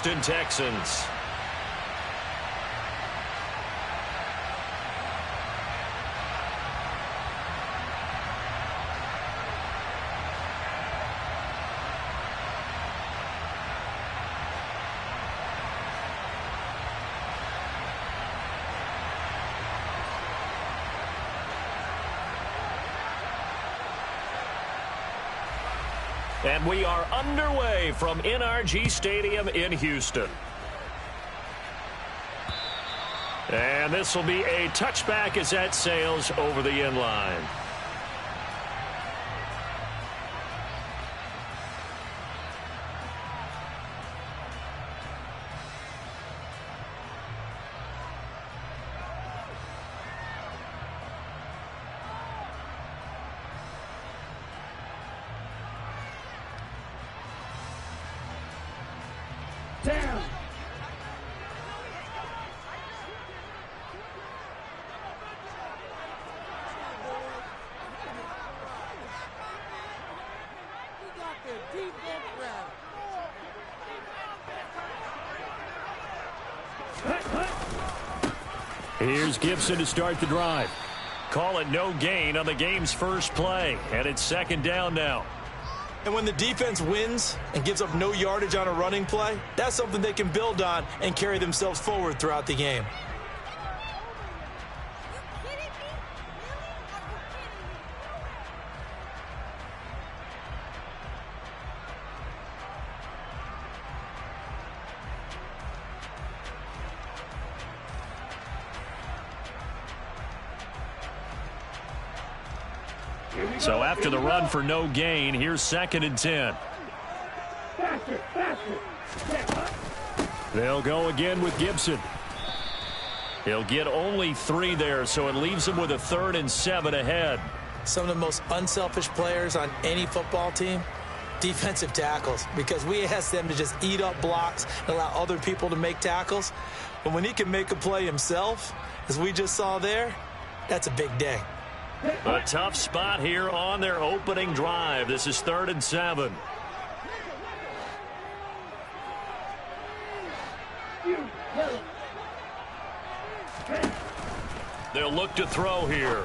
Texans. And we are underway from NRG Stadium in Houston. And this will be a touchback as that sails over the end line. Down. Here's Gibson to start the drive. Call it no gain on the game's first play, and it's second down now. And when the defense wins and gives up no yardage on a running play, that's something they can build on and carry themselves forward throughout the game. So after the run for no gain, here's 2nd and 10. They'll go again with Gibson. He'll get only 3 there, so it leaves him with a 3rd and 7 ahead. Some of the most unselfish players on any football team, defensive tackles, because we ask them to just eat up blocks and allow other people to make tackles. But when he can make a play himself, as we just saw there, that's a big day. A tough spot here on their opening drive. This is 3rd and 7. They'll look to throw here.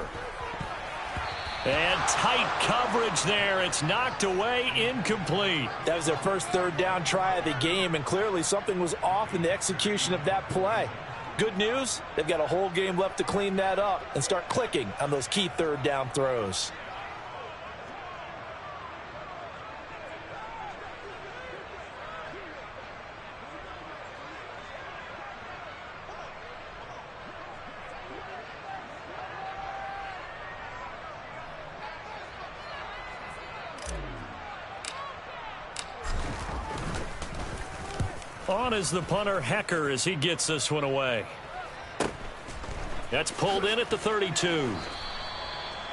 And tight coverage there. It's knocked away, incomplete. That was their first 3rd down try of the game, and clearly something was off in the execution of that play. Good news, they've got a whole game left to clean that up and start clicking on those key 3rd down throws. On is the punter, Hecker, as he gets this one away. That's pulled in at the 32.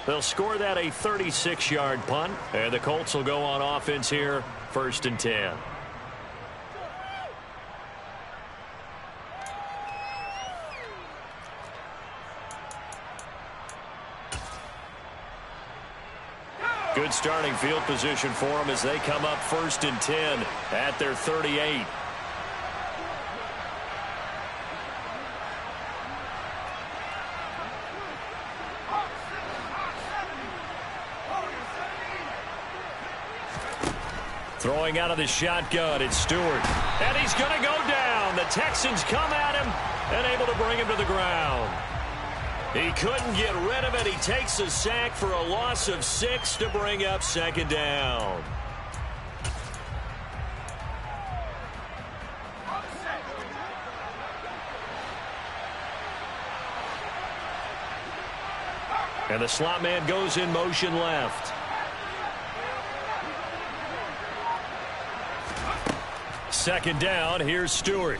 They'll score that a 36-yard punt, and the Colts will go on offense here, 1st and 10. Good starting field position for them as they come up 1st and 10 at their 38. Throwing out of the shotgun, it's Stewart. And he's going to go down. The Texans come at him and able to bring him to the ground. He couldn't get rid of it. He takes a sack for a loss of 6 to bring up 2nd down. And the slot man goes in motion left. 2nd down, here's Stewart.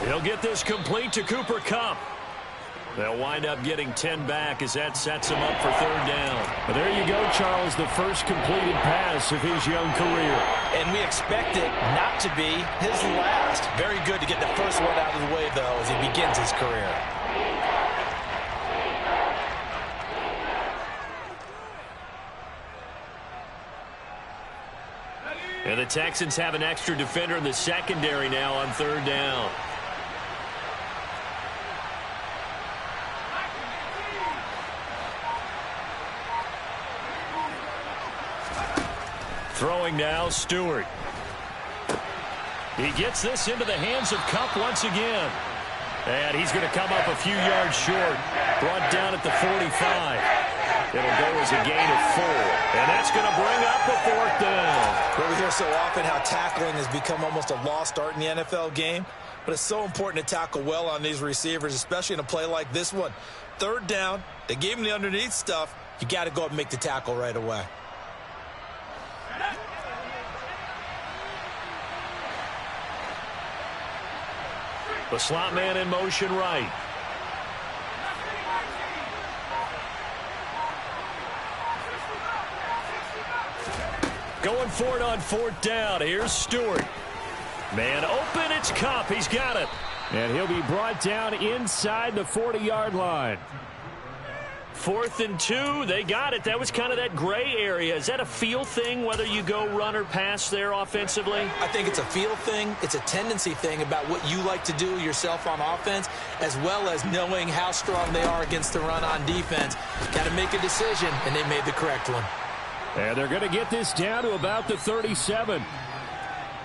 He'll get this complete to Cooper Kupp. They'll wind up getting 10 back as that sets him up for 3rd down. Well, there you go, Charles, the first completed pass of his young career. And we expect it not to be his last. Very good to get the first one out of the way, though, as he begins his career. And the Texans have an extra defender in the secondary now on third down. Throwing now, Stewart. He gets this into the hands of Kupp once again. And he's going to come up a few yards short. Brought down at the 45. It'll go as a gain of 4. And that's going to bring up a 4th down. Well, we hear so often how tackling has become almost a lost art in the NFL game. But it's so important to tackle well on these receivers, especially in a play like this one. 3rd down, they gave him the underneath stuff. You got to go up and make the tackle right away. The slot man in motion right. Going for it on 4th down. Here's Stewart. Man open, it's Kupp. He's got it. And he'll be brought down inside the 40-yard line. 4th and 2. They got it. That was kind of that gray area. Is that a feel thing, whether you go run or pass there offensively? I think it's a feel thing. It's a tendency thing about what you like to do yourself on offense, as well as knowing how strong they are against the run on defense. Got to make a decision, and they made the correct one. And they're going to get this down to about the 37.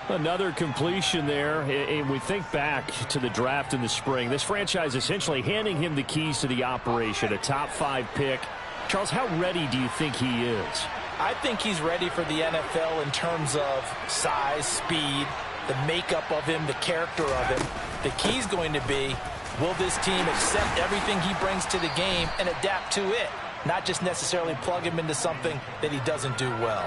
Another completion there. And we think back to the draft in the spring. This franchise essentially handing him the keys to the operation, a top 5 pick. Charles, how ready do you think he is? I think he's ready for the NFL in terms of size, speed, the makeup of him, the character of him. The key's going to be, will this team accept everything he brings to the game and adapt to it? Not just necessarily plug him into something that he doesn't do well.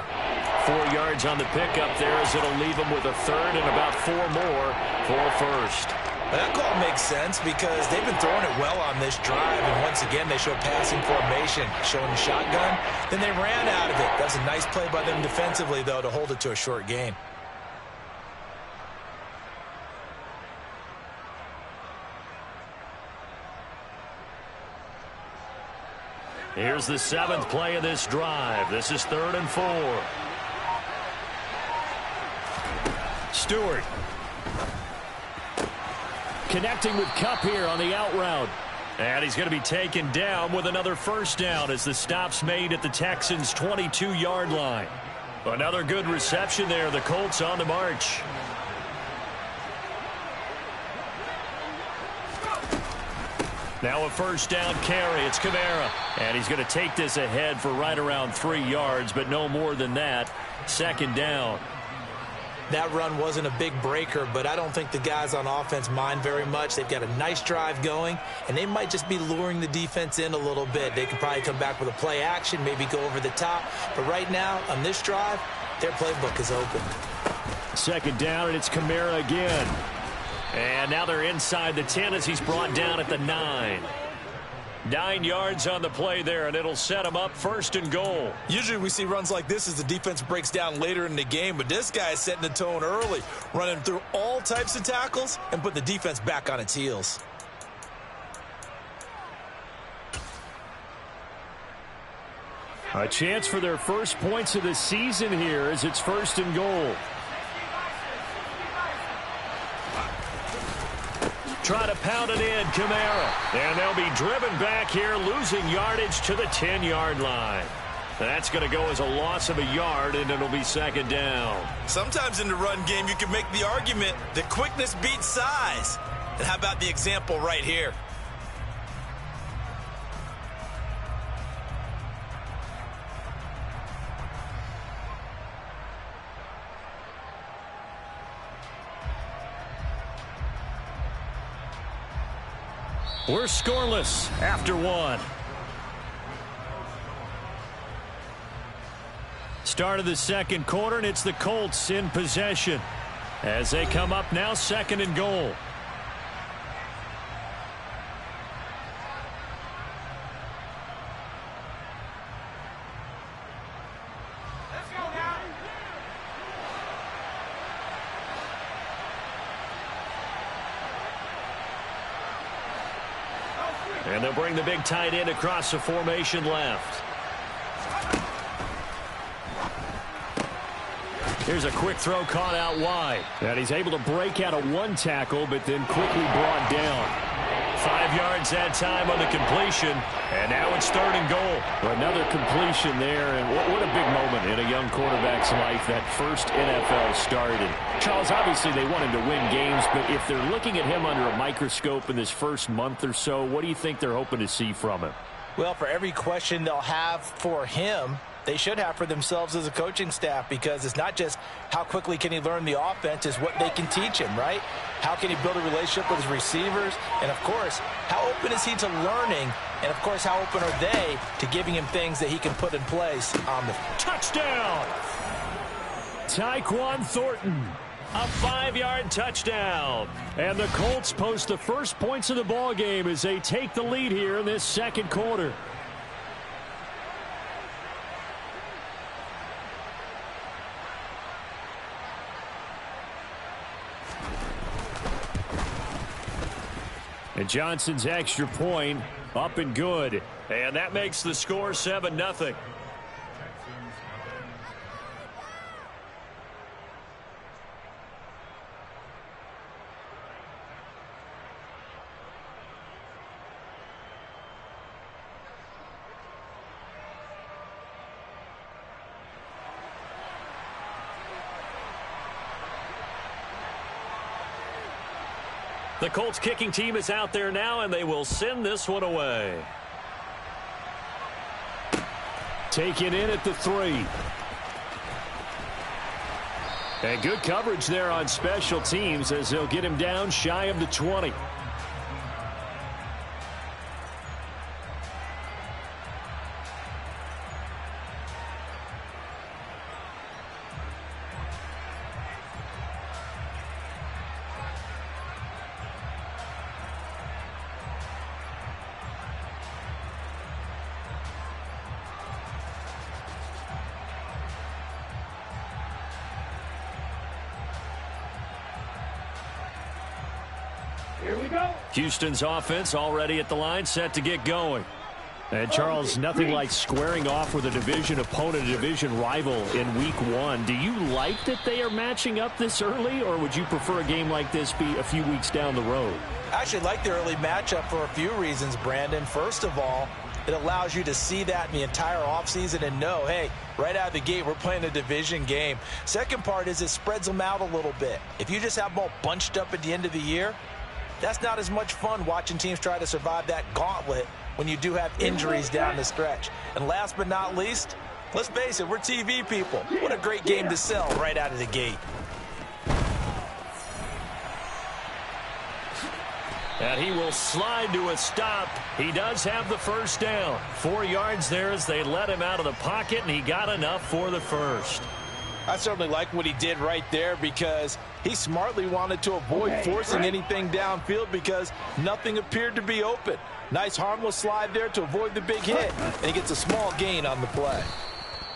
4 yards on the pickup there as it'll leave him with a 3rd and about 4 more for a 1st. That call makes sense because they've been throwing it well on this drive, and once again they show passing formation, showing the shotgun. Then they ran out of it. That's a nice play by them defensively, though, to hold it to a short gain. Here's the 7th play of this drive. This is 3rd and 4. Stewart. Connecting with Kupp here on the out route. And he's going to be taken down with another 1st down as the stop's made at the Texans' 22-yard line. Another good reception there. The Colts on the march. Now a 1st down carry. It's Kamara. And he's going to take this ahead for right around 3 yards, but no more than that. 2nd down. That run wasn't a big breaker, but I don't think the guys on offense mind very much. They've got a nice drive going, and they might just be luring the defense in a little bit. They could probably come back with a play action, maybe go over the top. But right now, on this drive, their playbook is open. 2nd down, and it's Kamara again. And now they're inside the 10 as he's brought down at the 9. 9 yards on the play there, and it'll set him up 1st and goal. Usually we see runs like this as the defense breaks down later in the game, but this guy is setting the tone early, running through all types of tackles and put the defense back on its heels. A chance for their first points of the season here as it's 1st and goal. Try to pound it in, Kamara. And they'll be driven back here, losing yardage to the 10-yard line. That's going to go as a loss of a yard, and it'll be 2nd down. Sometimes in the run game, you can make the argument that quickness beats size. And how about the example right here? We're scoreless after 1. Start of the 2nd quarter, and it's the Colts in possession as they come up now 2nd and goal. And they'll bring the big tight end across the formation left. Here's a quick throw caught out wide. And he's able to break out of one tackle, but then quickly brought down. 5 yards that time on the completion, and now it's 3rd and goal. Another completion there, and what a big moment in a young quarterback's life, that first NFL start. And Charles, obviously they want him to win games, but if they're looking at him under a microscope in this first month or so, what do you think they're hoping to see from him? Well, for every question they'll have for him, they should have for themselves as a coaching staff, because it's not just how quickly can he learn the offense, it's what they can teach him, right? How can he build a relationship with his receivers? And, of course, how open is he to learning? And, of course, how open are they to giving him things that he can put in place on the Touchdown! Tyquan Thornton. A 5-yard touchdown. And the Colts post the first points of the ball game as they take the lead here in this second quarter. And Johnson's extra point up and good. And that makes the score 7-0. The Colts kicking team is out there now, and they will send this one away. Taken in at the 3. And good coverage there on special teams as they'll get him down shy of the 20. Houston's offense already at the line, set to get going. And Charles, nothing like squaring off with a division opponent, a division rival in week 1. Do you like that they are matching up this early, or would you prefer a game like this be a few weeks down the road? I actually like the early matchup for a few reasons, Brandon. First of all, it allows you to see that in the entire offseason and know, hey, right out of the gate, we're playing a division game. Second part is it spreads them out a little bit. If you just have them all bunched up at the end of the year, that's not as much fun watching teams try to survive that gauntlet when you do have injuries down the stretch. And last but not least, let's face it, we're TV people. What a great game to sell right out of the gate. And he will slide to a stop. He does have the first down. 4 yards there as they let him out of the pocket, and he got enough for the first. I certainly like what he did right there because he smartly wanted to avoid forcing anything downfield because nothing appeared to be open. Nice harmless slide there to avoid the big hit, and he gets a small gain on the play.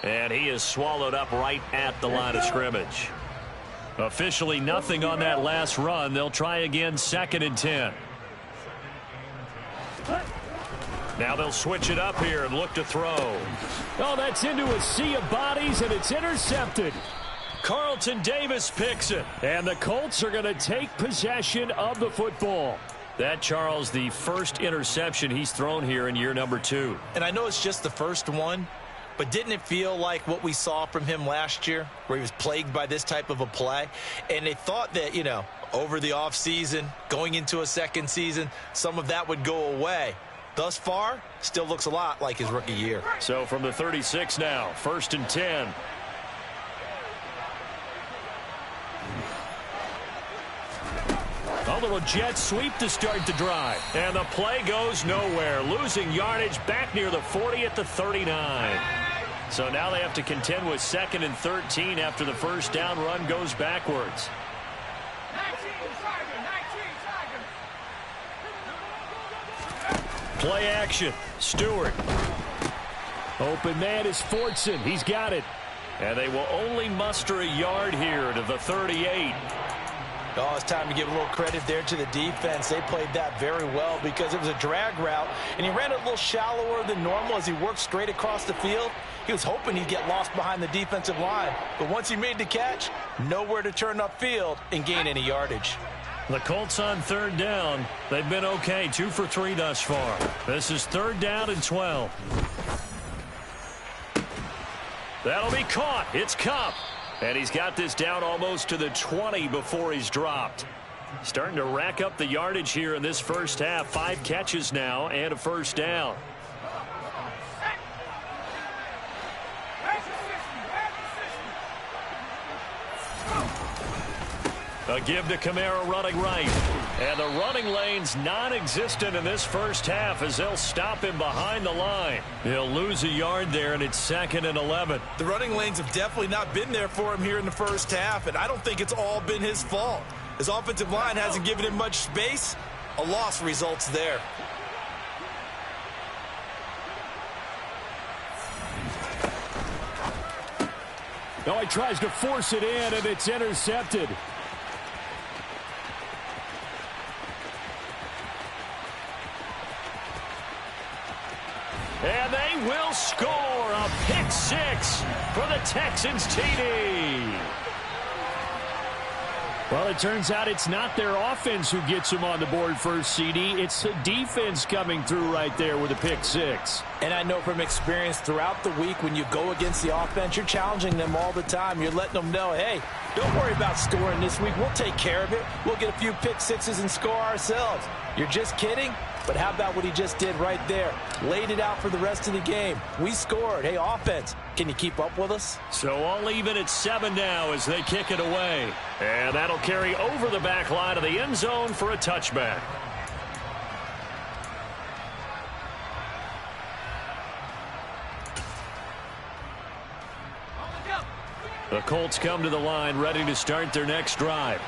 And he is swallowed up right at the line of scrimmage. Officially nothing on that last run. They'll try again, 2nd and 10. Now they'll switch it up here and look to throw. Oh, that's into a sea of bodies, and it's intercepted. Carlton Davis picks it. And the Colts are going to take possession of the football. That, Charles, the first interception he's thrown here in year number 2. And I know it's just the first one, but didn't it feel like what we saw from him last year, where he was plagued by this type of a play? And they thought that, you know, over the offseason, going into a second season, some of that would go away. Thus far, still looks a lot like his rookie year. So from the 36 now, 1st and 10. A little jet sweep to start the drive. And the play goes nowhere. Losing yardage back near the 40 at the 39. So now they have to contend with 2nd and 13 after the first down run goes backwards. Play action. Stewart. Open man is Fortson. He's got it. And they will only muster a yard here to the 38. Oh, it's time to give a little credit there to the defense. They played that very well because it was a drag route, and he ran it a little shallower than normal as he worked straight across the field. He was hoping he'd get lost behind the defensive line, but once he made the catch, nowhere to turn upfield and gain any yardage. The Colts on third down. They've been okay, 2 for 3 thus far. This is 3rd down and 12. That'll be caught. It's Kupp. And he's got this down almost to the 20 before he's dropped. Starting to rack up the yardage here in this first half. 5 catches now and a first down. A give to Kamara running right. And the running lane's non-existent in this first half as they'll stop him behind the line. He'll lose a yard there, and it's 2nd and 11. The running lanes have definitely not been there for him here in the first half, and I don't think it's all been his fault. His offensive line hasn't given him much space. A loss results there. No, he tries to force it in, and it's intercepted. And they will score a pick 6 for the Texans TD. Well, it turns out it's not their offense who gets them on the board first, CD. It's the defense coming through right there with a pick 6. And I know from experience throughout the week when you go against the offense, you're challenging them all the time. You're letting them know, hey, don't worry about scoring this week. We'll take care of it. We'll get a few pick 6s and score ourselves. You're just kidding? But how about what he just did right there? Laid it out for the rest of the game. We scored. Hey, offense, can you keep up with us? So all even at 7 now as they kick it away. And that'll carry over the back line of the end zone for a touchback. The Colts come to the line ready to start their next drive.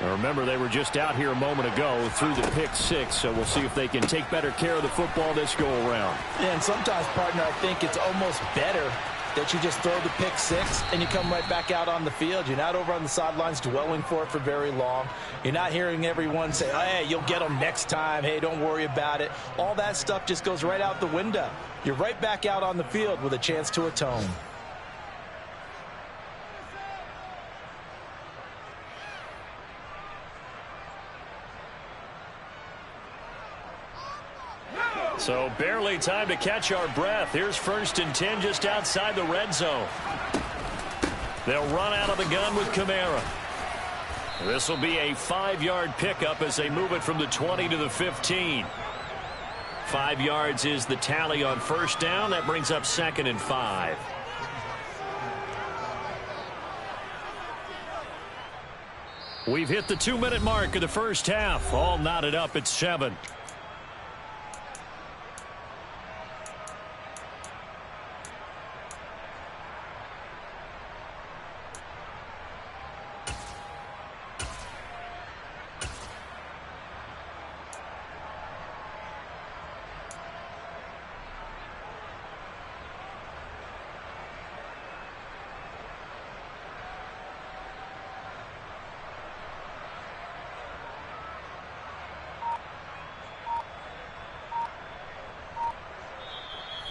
Now remember, they were just out here a moment ago through the pick 6, so we'll see if they can take better care of the football this go-around. And sometimes, partner, I think it's almost better that you just throw the pick 6 and you come right back out on the field. You're not over on the sidelines dwelling for it for very long. You're not hearing everyone say, hey, you'll get them next time. Hey, don't worry about it. All that stuff just goes right out the window. You're right back out on the field with a chance to atone. So barely time to catch our breath. Here's 1st and 10 just outside the red zone. They'll run out of the gun with Kamara. This will be a 5-yard pickup as they move it from the 20 to the 15. 5 yards is the tally on 1st down. That brings up 2nd and 5. We've hit the 2-minute mark of the first half. All knotted up at 7.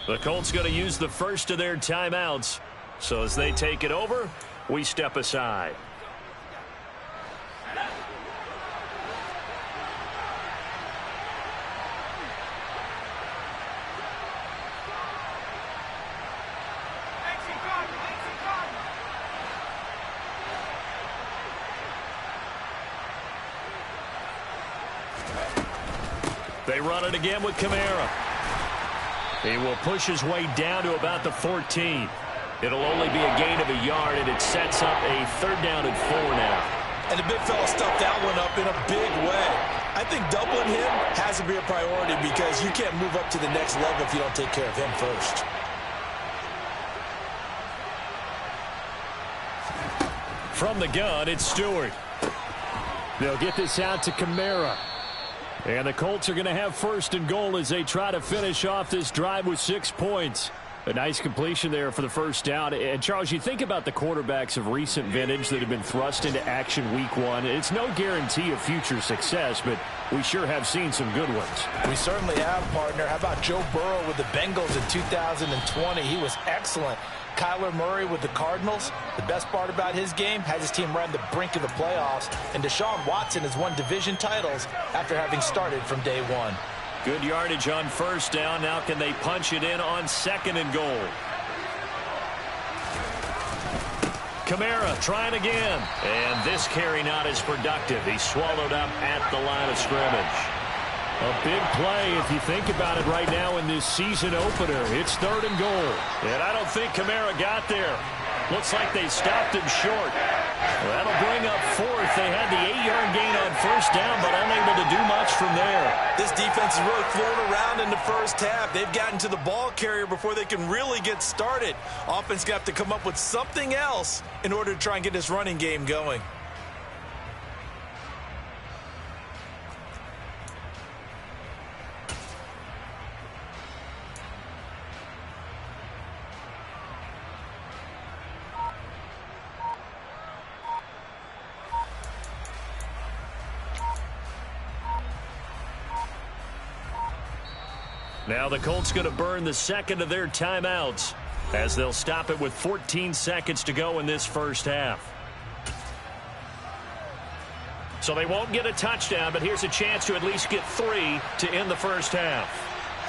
The Colts going to use the first of their timeouts. So as they take it over, we step aside. They run it again with Kamara. He will push his way down to about the 14. It'll only be a gain of a yard, and it sets up a 3rd down and 4 now. And the big fella stuffed that one up in a big way. I think doubling him has to be a priority because you can't move up to the next level if you don't take care of him first. From the gun, it's Stewart. They'll get this out to Kamara. And the Colts are going to have 1st and goal as they try to finish off this drive with 6 points. A nice completion there for the first down. And, Charles, you think about the quarterbacks of recent vintage that have been thrust into action week one. It's no guarantee of future success, but we sure have seen some good ones. We certainly have, partner. How about Joe Burrow with the Bengals in 2020? He was excellent. Kyler Murray with the Cardinals. The best part about his game, has his team right on the brink of the playoffs. And Deshaun Watson has won division titles after having started from day one. Good yardage on first down. Now can they punch it in on second and goal? Kamara trying again. And this carry not as productive. He's swallowed up at the line of scrimmage. A big play if you think about it right now in this season opener. It's third and goal. And I don't think Kamara got there. Looks like they stopped him short. Well, that'll bring up fourth. They had the 8-yard gain on first down, but unable to do much from there. This defense is really floating around in the first half. They've gotten to the ball carrier before they can really get started. Offense got to come up with something else in order to try and get this running game going. Now the Colts going to burn the second of their timeouts as they'll stop it with 14 seconds to go in this first half. So they won't get a touchdown, but here's a chance to at least get 3 to end the first half.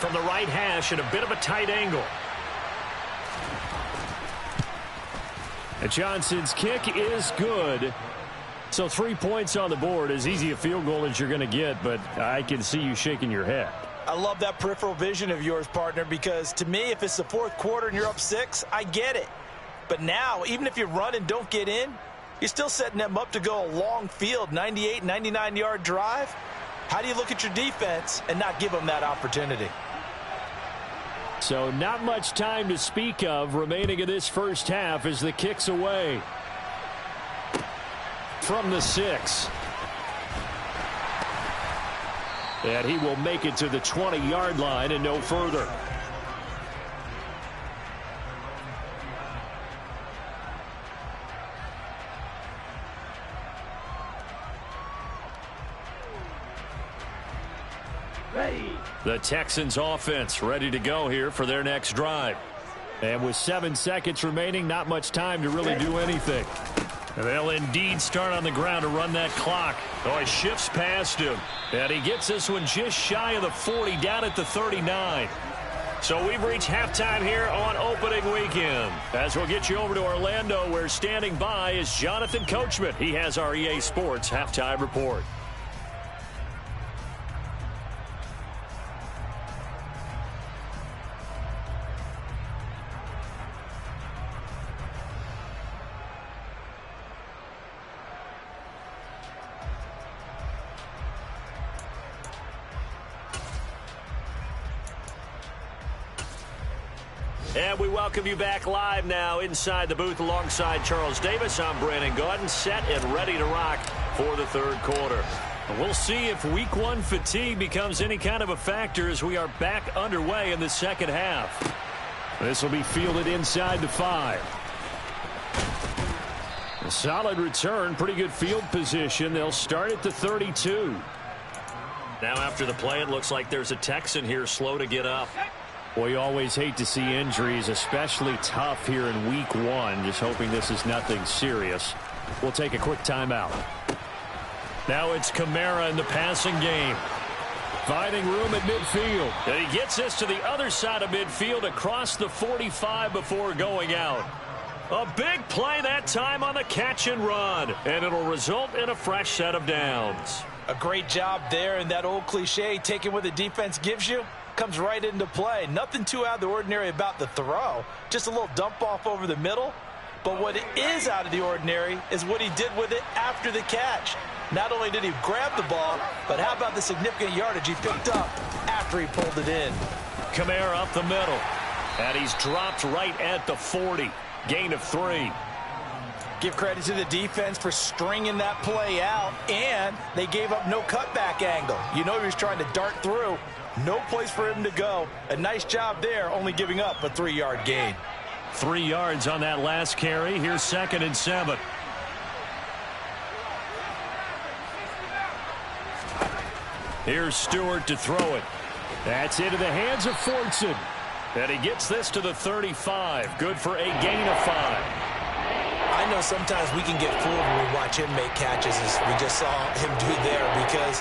From the right hash at a bit of a tight angle. And Johnson's kick is good. So 3 points on the board, as easy a field goal as you're going to get, but I can see you shaking your head. I love that peripheral vision of yours, partner, because to me, if it's the fourth quarter and you're up 6, I get it. But now, even if you run and don't get in, you're still setting them up to go a long field, 98, 99-yard drive. How do you look at your defense and not give them that opportunity? So not much time to speak of remaining in this first half as the kick's away. From the 6. And he will make it to the 20-yard line and no further. The Texans offense ready to go here for their next drive. And with 7 seconds remaining, not much time to really do anything. They'll indeed start on the ground to run that clock. Oh, he shifts past him. And he gets this one just shy of the 40, down at the 39. So we've reached halftime here on opening weekend. As we'll get you over to Orlando, where standing by is Jonathan Coachman. He has our EA Sports halftime report. And we welcome you back live now inside the booth alongside Charles Davis. I'm Brandon Gaudin, set and ready to rock for the third quarter. We'll see if week one fatigue becomes any kind of a factor as we are back underway in the second half. This will be fielded inside the 5. A solid return, pretty good field position. They'll start at the 32. Now after the play, it looks like there's a Texan here slow to get up. Well, you always hate to see injuries, especially tough here in week one. Just hoping this is nothing serious. We'll take a quick timeout. Now it's Kamara in the passing game. Finding room at midfield. And he gets this to the other side of midfield across the 45 before going out. A big play that time on the catch and run. And it'll result in a fresh set of downs. A great job there, and that old cliche, taking what the defense gives you, comes right into play. Nothing too out of the ordinary about the throw. Just a little dump off over the middle. But what is out of the ordinary is what he did with it after the catch. Not only did he grab the ball, but how about the significant yardage he picked up after he pulled it in. Kamara up the middle. And he's dropped right at the 40. Gain of 3. Give credit to the defense for stringing that play out, and they gave up no cutback angle. You know he was trying to dart through. No place for him to go. A nice job there, only giving up a 3-yard gain. 3 yards on that last carry. Here's 2nd and 7. Here's Stewart to throw it. That's into the hands of Fortson. And he gets this to the 35. Good for a gain of 5. I know sometimes we can get fooled when we watch him make catches, as we just saw him do there, because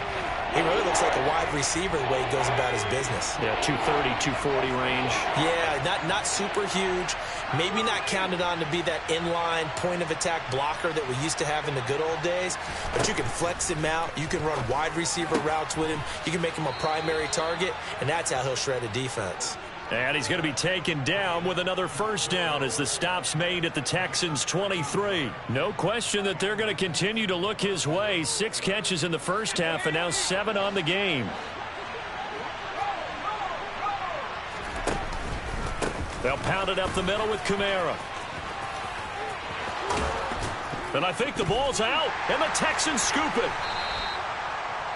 he really looks like a wide receiver the way he goes about his business. Yeah, 230, 240 range. Yeah, not super huge. Maybe not counted on to be that inline point-of-attack blocker that we used to have in the good old days. But you can flex him out. You can run wide receiver routes with him. You can make him a primary target, and that's how he'll shred a defense. And he's going to be taken down with another first down as the stop's made at the Texans' 23. No question that they're going to continue to look his way. 6 catches in the first half and now 7 on the game. They'll pound it up the middle with Kamara. And I think the ball's out, and the Texans scoop it.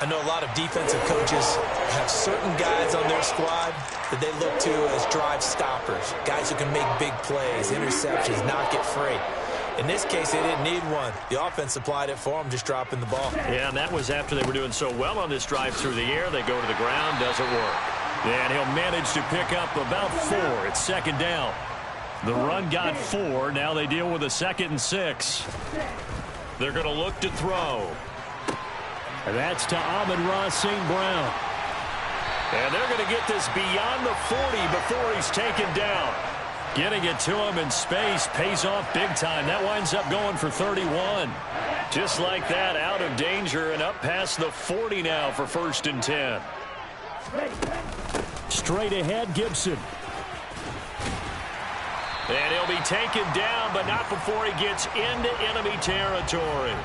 I know a lot of defensive coaches have certain guys on their squad that they look to as drive stoppers, guys who can make big plays, interceptions, knock it free. In this case, they didn't need one. The offense supplied it for them, just dropping the ball. Yeah, and that was after they were doing so well on this drive through the air. They go to the ground, doesn't work. And he'll manage to pick up about 4. It's 2nd down. The run got 4. Now they deal with a 2nd and 6. They're going to look to throw. And that's to Amon-Ra St. Brown. And they're going to get this beyond the 40 before he's taken down. Getting it to him in space pays off big time. That winds up going for 31. Just like that, out of danger and up past the 40 now for 1st and 10. Straight ahead, Gibson. And he'll be taken down, but not before he gets into enemy territory.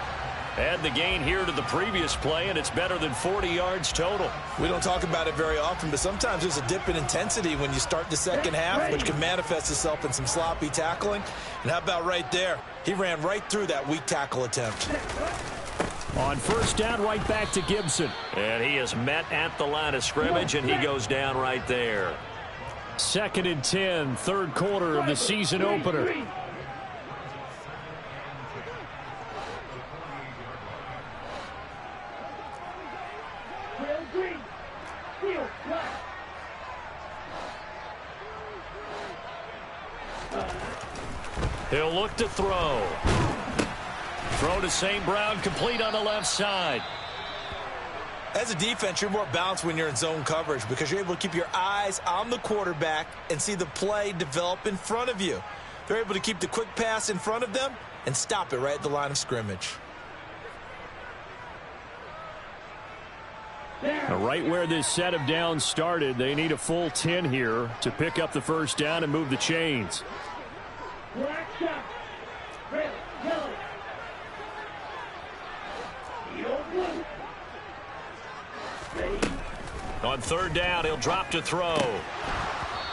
Add the gain here to the previous play, and it's better than 40 yards total. We don't talk about it very often, but sometimes there's a dip in intensity when you start the second half, which can manifest itself in some sloppy tackling. And how about right there? He ran right through that weak tackle attempt. On 1st down, right back to Gibson. And he is met at the line of scrimmage, and he goes down right there. 2nd and 10, 3rd quarter of the season opener. He'll look to throw. Throw to St. Brown, complete on the left side. As a defense, you're more balanced when you're in zone coverage because you're able to keep your eyes on the quarterback and see the play develop in front of you. They're able to keep the quick pass in front of them and stop it right at the line of scrimmage. Right where this set of downs started, they need a full 10 here to pick up the 1st down and move the chains. On 3rd down, he'll drop to throw.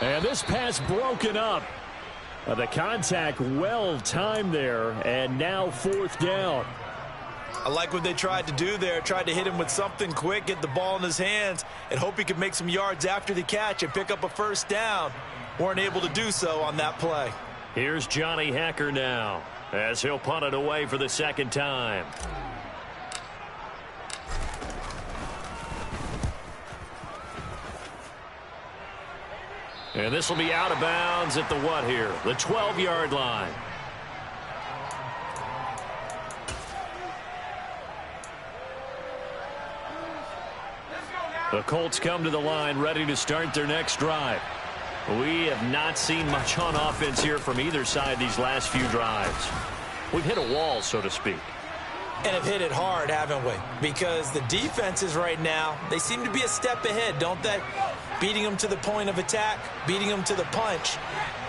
And this pass broken up. The contact well timed there, and now 4th down. I like what they tried to do there. Tried to hit him with something quick, get the ball in his hands, and hope he could make some yards after the catch and pick up a 1st down. Weren't able to do so on that play. Here's Johnny Hekker now as he'll punt it away for the 2nd time. And this will be out of bounds at the what here? The 12-yard line. The Colts come to the line ready to start their next drive. We have not seen much on offense here from either side these last few drives. We've hit a wall, so to speak. And have hit it hard, haven't we? Because the defenses right now, they seem to be a step ahead, don't they? Beating them to the point of attack, beating them to the punch.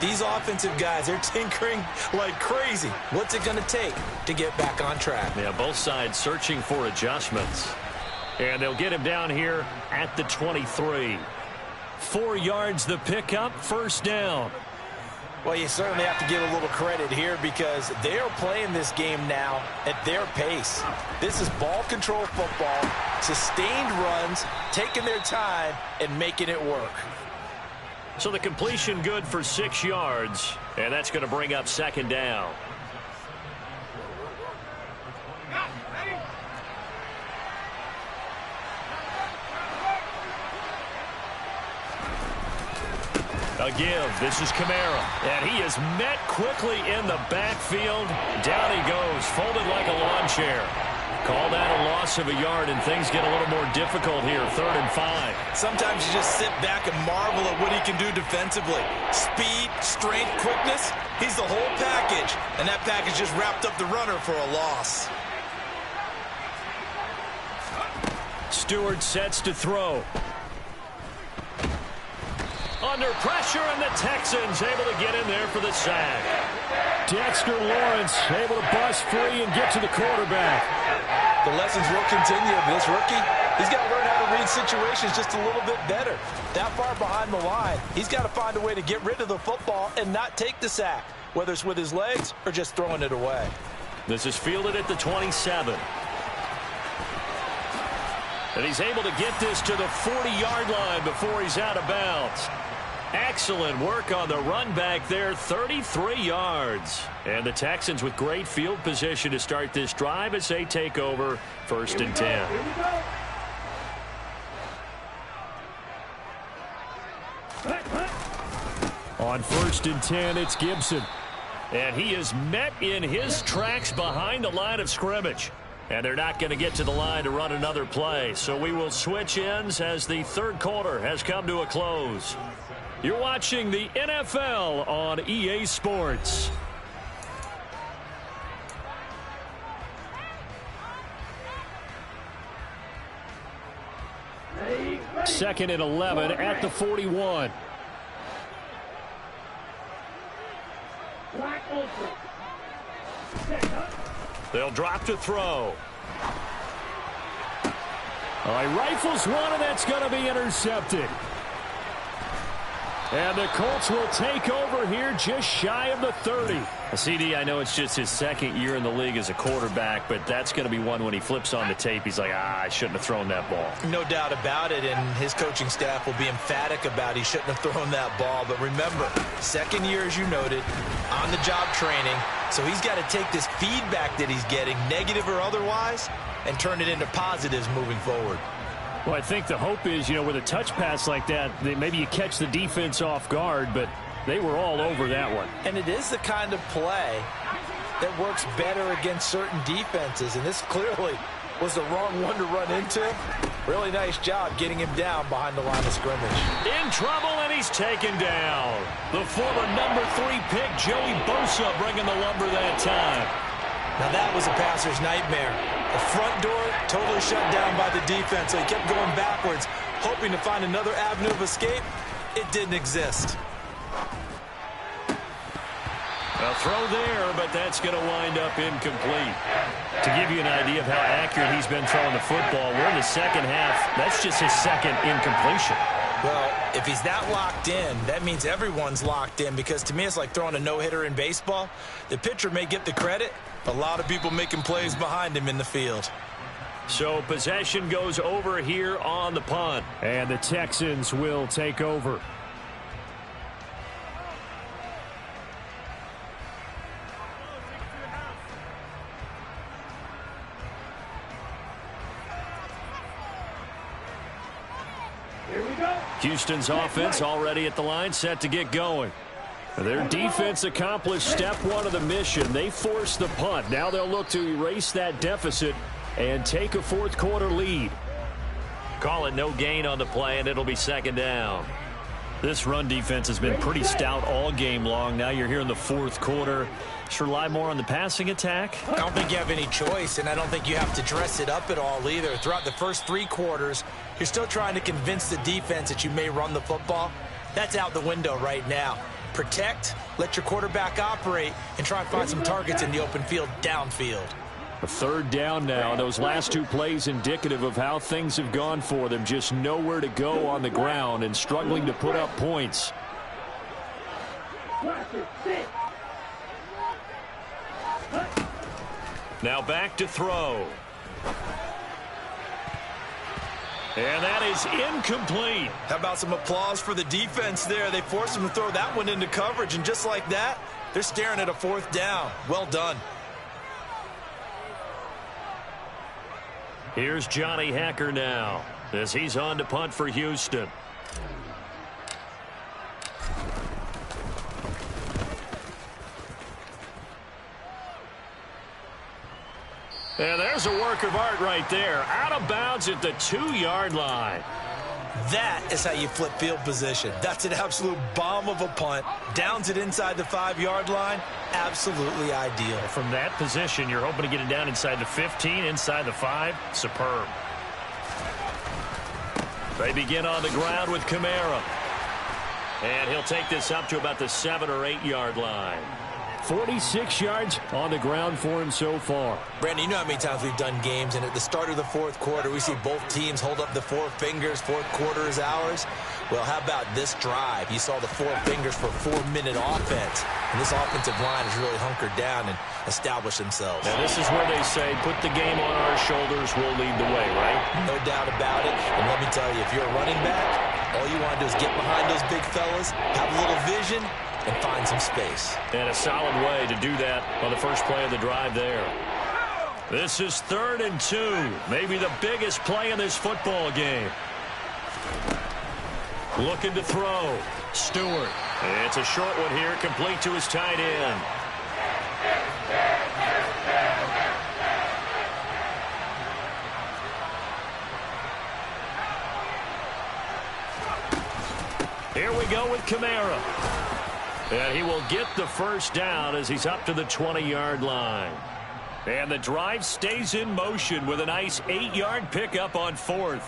These offensive guys, they're tinkering like crazy. What's it going to take to get back on track? Yeah, both sides searching for adjustments. And they'll get him down here at the 23. 4 yards the pickup, 1st down. Well, you certainly have to give a little credit here because they are playing this game now at their pace. This is ball control football, sustained runs, taking their time, and making it work. So the completion good for 6 yards, and that's going to bring up second down. A give. This is Kamara. And he is met quickly in the backfield. Down he goes, folded like a lawn chair. Call that a loss of a yard, and things get a little more difficult here. 3rd and 5. Sometimes you just sit back and marvel at what he can do defensively. Speed, strength, quickness. He's the whole package. And that package just wrapped up the runner for a loss. Stewart sets to throw. Under pressure, and the Texans able to get in there for the sack. Dexter Lawrence able to bust free and get to the quarterback. The lessons will continue. This rookie, he's got to learn how to read situations just a little bit better. That far behind the line, he's got to find a way to get rid of the football and not take the sack, whether it's with his legs or just throwing it away. This is fielded at the 27. And he's able to get this to the 40-yard line before he's out of bounds. Excellent work on the run back there, 33 yards. And the Texans with great field position to start this drive as they take over 1st and 10. On 1st and 10, it's Gibson. And he is met in his tracks behind the line of scrimmage. And they're not going to get to the line to run another play. So we will switch ends as the 3rd quarter has come to a close. You're watching the NFL on EA Sports. Second and 11 at the 41. They'll drop to throw. All right, rifles one, and that's going to be intercepted. And the Colts will take over here just shy of the 30. CD, I know it's just his 2nd year in the league as a quarterback, but that's going to be one when he flips on the tape. He's like, I shouldn't have thrown that ball. No doubt about it, and his coaching staff will be emphatic about he shouldn't have thrown that ball. But remember, 2nd year, as you noted, on-the-job training. So he's got to take this feedback that he's getting, negative or otherwise, and turn it into positives moving forward. Well, I think the hope is, with a touch pass like that, maybe you catch the defense off guard, but they were all over that one. And it is the kind of play that works better against certain defenses, and this clearly was the wrong one to run into. Really nice job getting him down behind the line of scrimmage. In trouble, and he's taken down. The former number 3 pick, Joey Bosa, bringing the lumber that time. Now that was a passer's nightmare. The front door totally shut down by the defense, so he kept going backwards, hoping to find another avenue of escape. It didn't exist. A throw there, but that's going to wind up incomplete. To give you an idea of how accurate he's been throwing the football, we're in the second half. That's just his 2nd incompletion. Well, if he's that locked in, that means everyone's locked in, because to me it's like throwing a no-hitter in baseball. The pitcher may get the credit, but a lot of people making plays behind him in the field. So possession goes over here on the punt. And the Texans will take over. Houston's offense already at the line, set to get going. Their defense accomplished step 1 of the mission. They forced the punt. Now they'll look to erase that deficit and take a 4th quarter lead. Call it no gain on the play, and it'll be 2nd down. This run defense has been pretty stout all game long. Now you're here in the 4th quarter. Just rely more on the passing attack. I don't think you have any choice, and I don't think you have to dress it up at all either. Throughout the first 3 quarters, you're still trying to convince the defense that you may run the football. That's out the window right now. Protect, let your quarterback operate, and try and find some targets in the open field downfield. A 3rd down now. Those last 2 plays indicative of how things have gone for them. Just nowhere to go on the ground and struggling to put up points. Now back to throw. And that is incomplete. How about some applause for the defense there? They forced him to throw that one into coverage, and just like that, they're staring at a 4th down. Well done. Here's Johnny Hacker now as he's on to punt for Houston. And there's a work of art right there. Out of bounds at the 2-yard line. That is how you flip field position. That's an absolute bomb of a punt. Downs it inside the 5-yard line. Absolutely ideal. From that position, you're hoping to get it down inside the 15, inside the 5. Superb. They begin on the ground with Kamara. And he'll take this up to about the 7 or 8-yard line. 46 yards on the ground for him so far. Brandon, you know how many times we've done games, and at the start of the 4th quarter, we see both teams hold up the 4 fingers, 4th quarter is ours. Well, how about this drive? You saw the 4 fingers for 4-minute offense, and this offensive line has really hunkered down and established themselves. Now, this is where they say, put the game on our shoulders, we'll lead the way, right? No doubt about it, and let me tell you, if you're a running back, all you want to do is get behind those big fellas, have a little vision, and find some space. And a solid way to do that on the first play of the drive there. This is 3rd and 2. Maybe the biggest play in this football game. Looking to throw. Stewart. It's a short one here, complete to his tight end. Here we go with Kamara. And he will get the first down as he's up to the 20-yard line. And the drive stays in motion with a nice 8-yard pickup on 4th.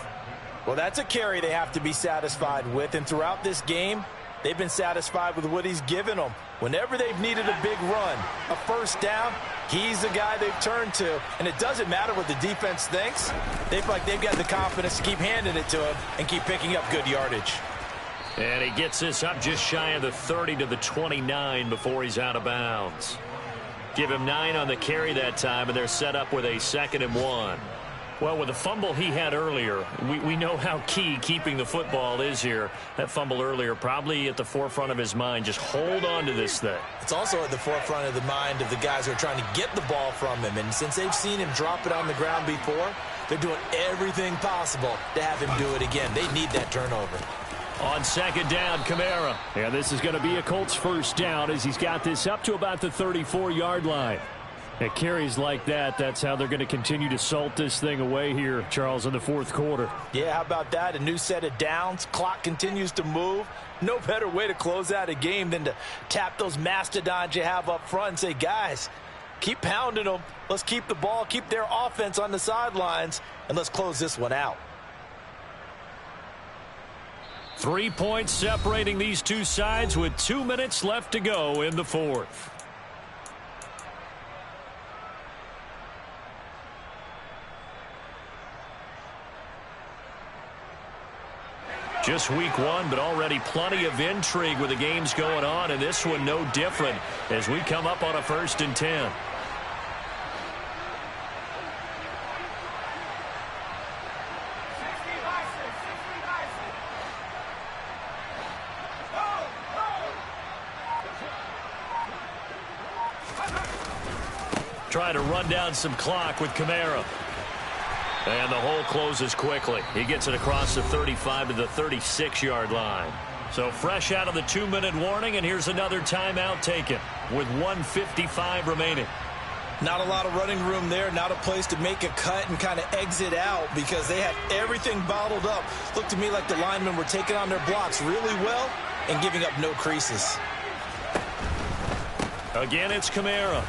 Well, that's a carry they have to be satisfied with. And throughout this game, they've been satisfied with what he's given them. Whenever they've needed a big run, a first down, he's the guy they've turned to. And it doesn't matter what the defense thinks. They feel like they've got the confidence to keep handing it to him and keep picking up good yardage. And he gets this up just shy of the 30 to the 29 before he's out of bounds. Give him 9 on the carry that time, and they're set up with a 2nd and 1. Well, with the fumble he had earlier, we know how key keeping the football is here. That fumble earlier probably at the forefront of his mind. Just hold on to this thing. It's also at the forefront of the mind of the guys who are trying to get the ball from him. And since they've seen him drop it on the ground before, they're doing everything possible to have him do it again. They need that turnover. On 2nd down, Kamara. And this is going to be a Colts first down as he's got this up to about the 34-yard line. At carries like that, that's how they're going to continue to salt this thing away here, Charles, in the 4th quarter. Yeah, how about that? A new set of downs. Clock continues to move. No better way to close out a game than to tap those mastodons you have up front and say, guys, keep pounding them. Let's keep the ball, keep their offense on the sidelines, and let's close this one out. 3 points separating these two sides with 2 minutes left to go in the 4th. Just week 1, but already plenty of intrigue with the games going on, and this one no different as we come up on a 1st and 10. Trying to run down some clock with Kamara. And the hole closes quickly. He gets it across the 35 to the 36-yard line. So fresh out of the 2-minute warning, and here's another timeout taken with 1:55 remaining. Not a lot of running room there, not a place to make a cut and kind of exit out because they had everything bottled up. Looked to me like the linemen were taking on their blocks really well and giving up no creases. Again, it's Kamara.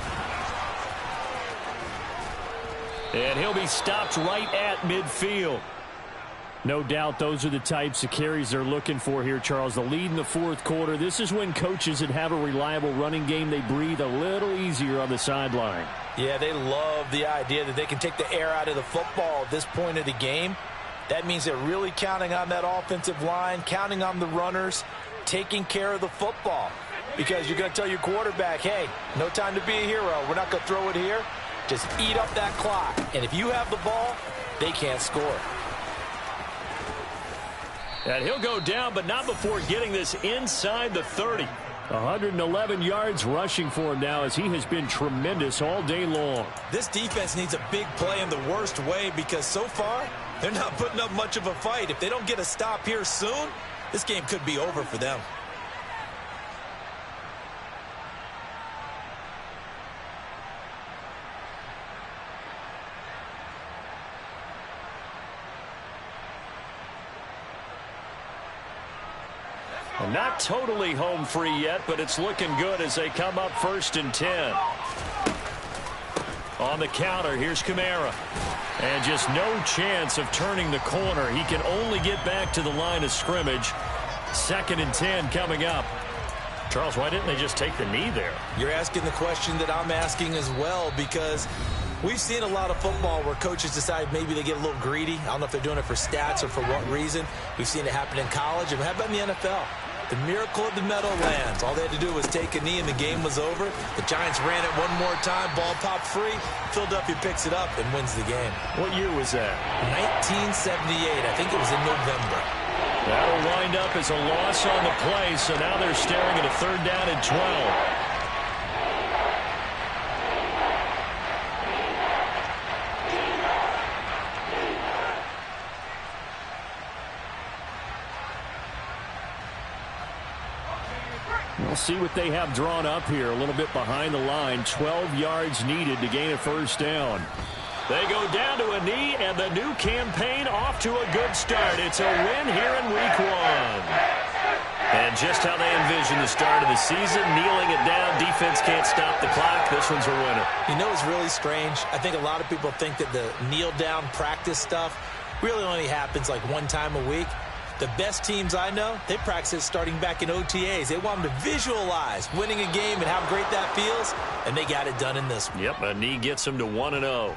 And he'll be stopped right at midfield. No doubt those are the types of carries they're looking for here, Charles. The lead in the 4th quarter. This is when coaches that have a reliable running game, they breathe a little easier on the sideline. Yeah, they love the idea that they can take the air out of the football at this point of the game. That means they're really counting on that offensive line, counting on the runners, taking care of the football. because you're going to tell your quarterback, hey, no time to be a hero. We're not going to throw it here. Just eat up that clock. And if you have the ball, they can't score. And he'll go down, but not before getting this inside the 30. 111 yards rushing for him now as he has been tremendous all day long. This defense needs a big play in the worst way because so far, they're not putting up much of a fight. If they don't get a stop here soon, this game could be over for them. Not totally home free yet, but it's looking good as they come up 1st and 10. On the counter, here's Kamara. And just no chance of turning the corner. He can only get back to the line of scrimmage. 2nd and 10 coming up. Charles, why didn't they just take the knee there? You're asking the question that I'm asking as well, because we've seen a lot of football where coaches decide maybe they get a little greedy. I don't know if they're doing it for stats or for what reason. We've seen it happen in college. And how about in the NFL? The miracle of the Meadowlands. All they had to do was take a knee and the game was over. The Giants ran it one more time. Ball popped free. Philadelphia picks it up and wins the game. What year was that? 1978. I think it was in November. That'll wind up as a loss on the play, so now they're staring at a 3rd down and 12. We'll see what they have drawn up here a little bit behind the line. 12 yards needed to gain a 1st down. They go down to a knee, and the new campaign off to a good start. It's a win here in week 1. And just how they envision the start of the season, kneeling it down, defense can't stop the clock. This one's a winner. You know what's really strange? I think a lot of people think that the kneel-down practice stuff really only happens like one time a week. The best teams I know, they practice it starting back in OTAs. They want them to visualize winning a game and how great that feels, and they got it done in this one. Yep, a knee gets them to 1-0.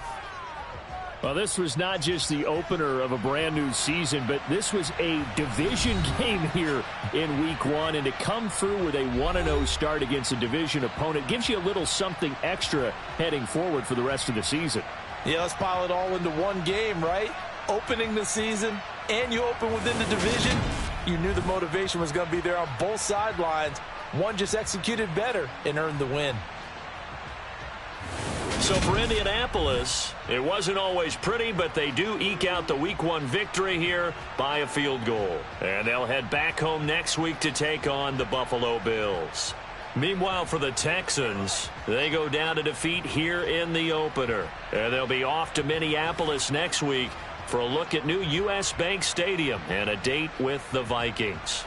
Well, this was not just the opener of a brand new season, but this was a division game here in week 1. And to come through with a 1-0 start against a division opponent gives you a little something extra heading forward for the rest of the season. Yeah, let's pile it all into one game, right? Opening the season, and you open within the division. You knew the motivation was going to be there on both sidelines. One just executed better and earned the win. So for Indianapolis, it wasn't always pretty, but they do eke out the week 1 victory here by a field goal. And they'll head back home next week to take on the Buffalo Bills. Meanwhile, for the Texans, they go down to defeat here in the opener. And they'll be off to Minneapolis next week for a look at new U.S. Bank Stadium and a date with the Vikings.